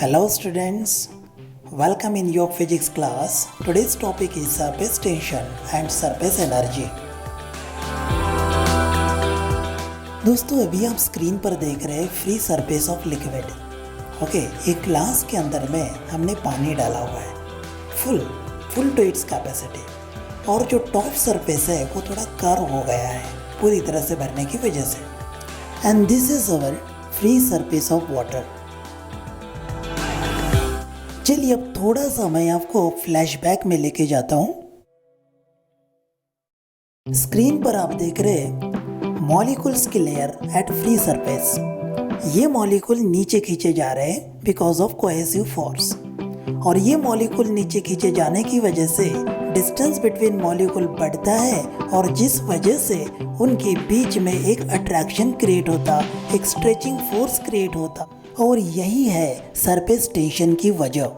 Hello students, welcome in your physics class. Today's topic is surface tension and surface energy. दोस्तों अभी आप screen पर देख रहे हैं free surface of liquid. Okay, एक ग्लास के अंदर में हमने पानी डाला हुआ है फुल टू इट्स कैपेसिटी, और जो टॉप सरफेस है वो थोड़ा कर्व हो गया है पूरी तरह से भरने की वजह से. And this is our free surface of water. चलिए अब थोड़ा सा मैं आपको फ्लैशबैक में लेके जाता हूं. स्क्रीन पर आप देख रहे हैं मॉलिक्यूल्स की लेयर एट फ्री सरफेस. ये मॉलिक्यूल नीचे खींचे जा रहे हैं बिकॉज ऑफ कोहेसिव फोर्स, और ये मॉलिक्यूल नीचे खींचे जाने की वजह से डिस्टेंस बिटवीन मॉलिक्यूल बढ़ता है, और जिस वजह से उनके बीच में एक अट्रैक्शन क्रिएट होता, एक स्ट्रेचिंग फोर्स क्रिएट होता, और यही है सरफेस टेंशन की वजह.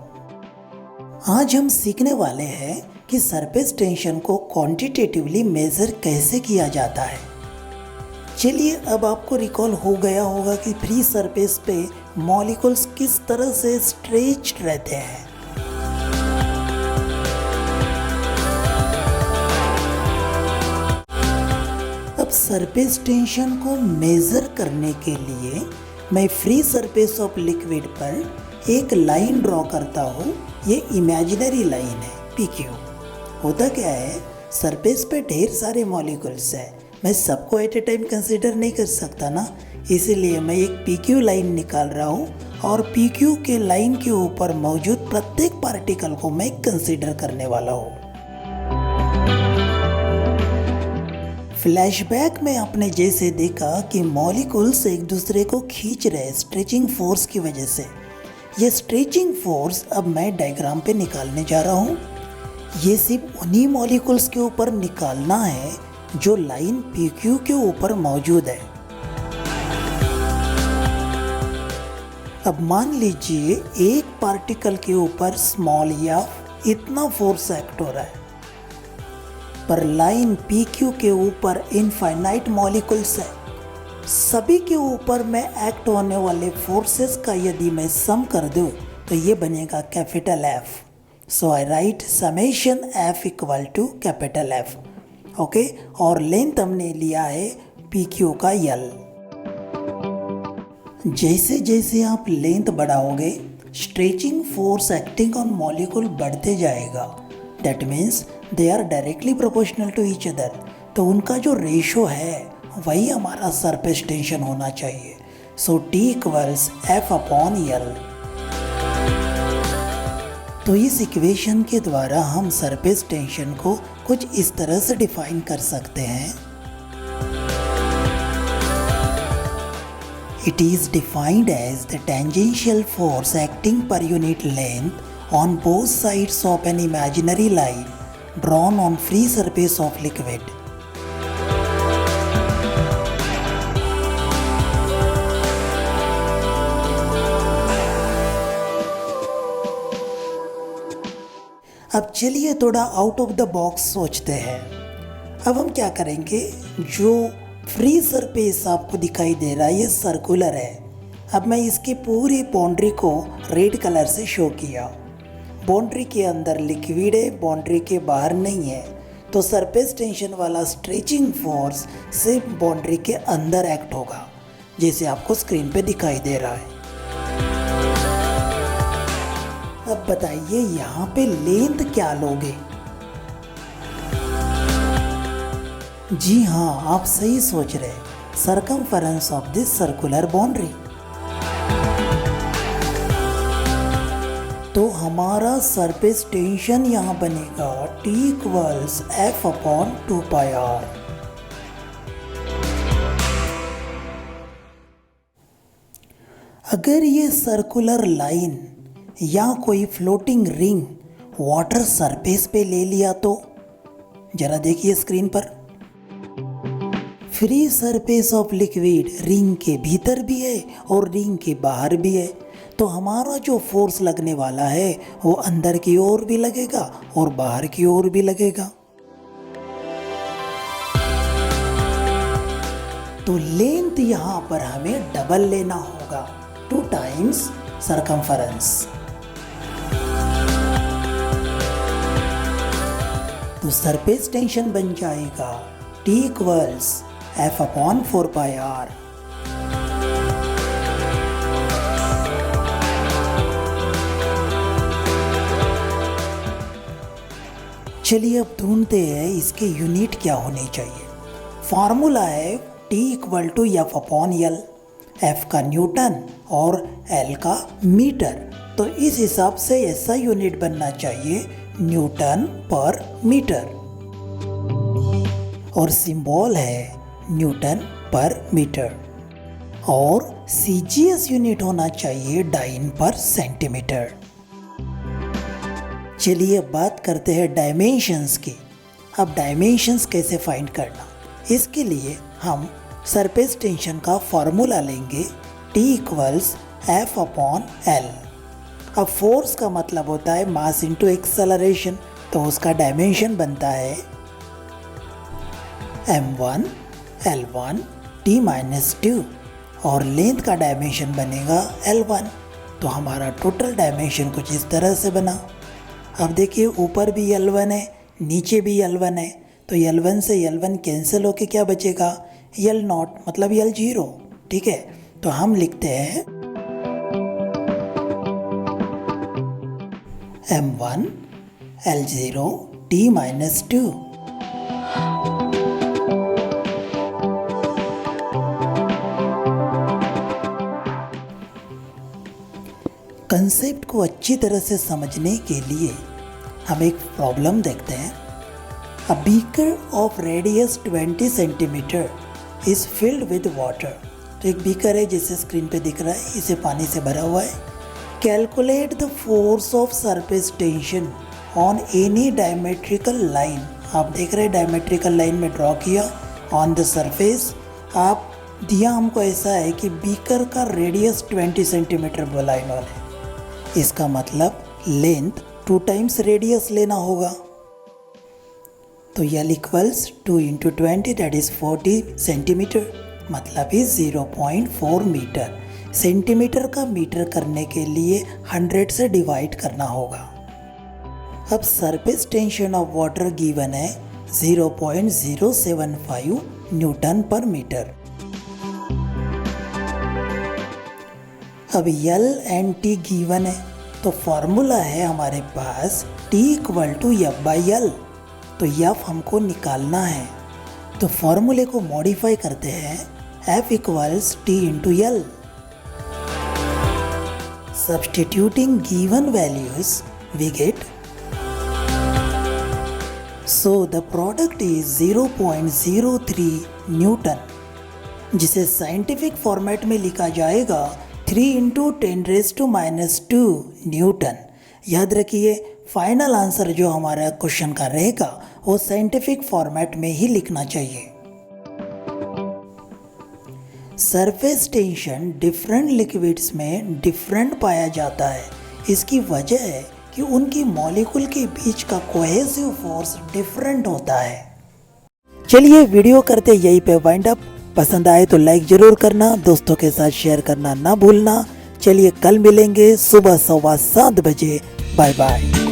आज हम सीखने वाले हैं कि सरफेस टेंशन को क्वांटिटेटिवली मेजर कैसे किया जाता है. चलिए अब आपको रिकॉल हो गया होगा कि फ्री सरफेस पे मॉलिक्यूल्स किस तरह से स्ट्रेच्ड रहते हैं. अब सरफेस टेंशन को मेजर करने के लिए मैं फ्री सरफेस ऑफ लिक्विड पर एक लाइन ड्रॉ करता हूँ. ये इमेजिनरी लाइन है PQ. होता क्या है, सरफेस पे ढेर सारे मॉलिक्यूल्स हैं, मैं सबको एट ए टाइम कंसिडर नहीं कर सकता ना, इसीलिए मैं एक PQ लाइन निकाल रहा हूँ, और PQ के लाइन के ऊपर मौजूद प्रत्येक पार्टिकल को मैं कंसिडर करने वाला हूँ. फ्लैशबैक में आपने जैसे देखा कि मॉलिक्यूल्स एक दूसरे को खींच रहे स्ट्रेचिंग फोर्स की वजह से. ये स्ट्रेचिंग फोर्स अब मैं डायग्राम पे निकालने जा रहा हूँ. ये सिर्फ उन्हीं मॉलिक्यूल्स के ऊपर निकालना है जो लाइन PQ के ऊपर मौजूद है. अब मान लीजिए एक पार्टिकल के ऊपर स्मॉल f इतना फोर्स एक्ट हो रहा है, पर लाइन PQ के ऊपर इनफाइनाइट मॉलिक्यूल्स है. सभी के ऊपर में एक्ट होने वाले फोर्सेस का यदि मैं सम कर दूं तो ये बनेगा capital F. So I write summation F equal to capital F. Okay, और लेंथ हमने लिया है PQ का L. जैसे जैसे आप लेंथ बढ़ाओगे stretching force acting on molecule बढ़ते जाएगा. That means they are directly proportional to each other. तो उनका जो रेशो है वही हमारा सरफेस टेंशन होना चाहिए. सो T equals F upon L. तो इस इक्वेशन के द्वारा हम सरफेस टेंशन को कुछ इस तरह से डिफाइन कर सकते हैं. It is defined as the tangential force acting per unit length on both sides of an imaginary line drawn on free surface of liquid. अब चलिए थोड़ा आउट ऑफ द बॉक्स सोचते हैं. अब हम क्या करेंगे, जो फ्री सरफेस आपको दिखाई दे रहा है ये सर्कुलर है. अब मैं इसकी पूरी बाउंड्री को रेड कलर से शो किया. बाउंड्री के अंदर लिक्विड है, बाउंड्री के बाहर नहीं है, तो सरफेस टेंशन वाला स्ट्रेचिंग फोर्स सिर्फ बाउंड्री के अंदर एक्ट होगा, जैसे आपको स्क्रीन पे दिखाई दे रहा है. अब बताइए यहाँ पे लेंथ क्या लोगे. जी हाँ, आप सही सोच रहे, circumference of this circular boundary. तो हमारा सरफेस टेंशन यहाँ बनेगा T equals F upon 2πr. अगर ये सर्कुलर लाइन या कोई फ्लोटिंग रिंग वाटर सरफेस पे ले लिया तो जरा देखिए स्क्रीन पर. Free surface of liquid ring के भीतर भी है और रिंग के बाहर भी है, तो हमारा जो फोर्स लगने वाला है वो अंदर की ओर भी लगेगा और बाहर की ओर भी लगेगा. तो लेंथ यहाँ पर हमें डबल लेना होगा. 2 टाइम्स circumference। तो सरफेस टेंशन बन जाएगा T इक्वल्स F/4πr। चलिए अब ढूंढते हैं इसके यूनिट क्या होनी चाहिए। फार्मूला है T equal to F/L, F का न्यूटन और L का मीटर। तो इस हिसाब से ऐसा यूनिट बनना चाहिए न्यूटन पर मीटर, और सिंबल है न्यूटन पर मीटर। और CGS यूनिट होना चाहिए डाइन पर सेंटीमीटर। चलिए अब बात करते हैं डायमेंशंस की। अब डायमेंशंस कैसे फाइंड करना, इसके लिए हम सरफेस टेंशन का फॉर्मूला लेंगे T इक्वल्स F/L। अब फोर्स का मतलब होता है मास इंटू एक्सेलरेशन, तो उसका डायमेंशन बनता है m1 L1 T-2 और लेंथ का डायमेंशन बनेगा L1। तो हमारा टोटल डायमेंशन कुछ इस तरह से बना। अब देखिए ऊपर भी L1 है, नीचे भी L1 है, तो L1 से L1 कैंसिल होके क्या बचेगा L0, मतलब L0। ठीक है, तो हम लिखते हैं m1 L0 T-2। कंसेप्ट को अच्छी तरह से समझने के लिए हम एक प्रॉब्लम देखते हैं। A beaker of radius 20 centimetre is filled with water. तो एक बीकर है जिसे स्क्रीन पे दिख रहा है, इसे पानी से भरा हुआ है। Calculate the force of surface tension on any diametrical line. आप देख रहे हैं डायमेट्रिकल लाइन में ड्रॉ किया ऑन द सरफेस। आप दिया हमको ऐसा है कि बीकर का रेडियस 20 सेंटीमीटर बोला इन्होंने, इसका मतलब लेंथ 2 टाइम्स रेडियस लेना होगा। तो L equals 2 × 20 that is 40 centimetre, मतलब ही 0.4 मीटर। सेंटीमीटर का मीटर करने के लिए 100 से डिवाइड करना होगा। अब surface tension of water given है 0.075 न्यूटन पर मीटर। अब L एंड T गिवन है, तो फॉर्मूला है हमारे पास T इक्वल टू F/L। तो F हमको निकालना है, तो फॉर्मूले को मॉडिफाई करते हैं F equals T into L। Substituting given values we get, so the product is 0.03 newton, जिसे साइंटिफिक फॉर्मेट में लिखा जाएगा 3 × 10⁻² न्यूटन। याद रखिए फाइनल आंसर जो हमारा क्वेश्चन का रहेगा वो साइंटिफिक फॉर्मेट में ही लिखना चाहिए। सरफेस टेंशन डिफरेंट लिक्विड्स में डिफरेंट पाया जाता है। इसकी वजह है कि उनकी मॉलिक्यूल के बीच का कोहेसिव फोर्स डिफरेंट होता है। चलिए वीडियो करते यहीं पे वाइंड अप। पसंद आए तो लाइक जरूर करना, दोस्तों के साथ शेयर करना ना भूलना। चलिए कल मिलेंगे सुबह 7:15 बजे। Bye bye.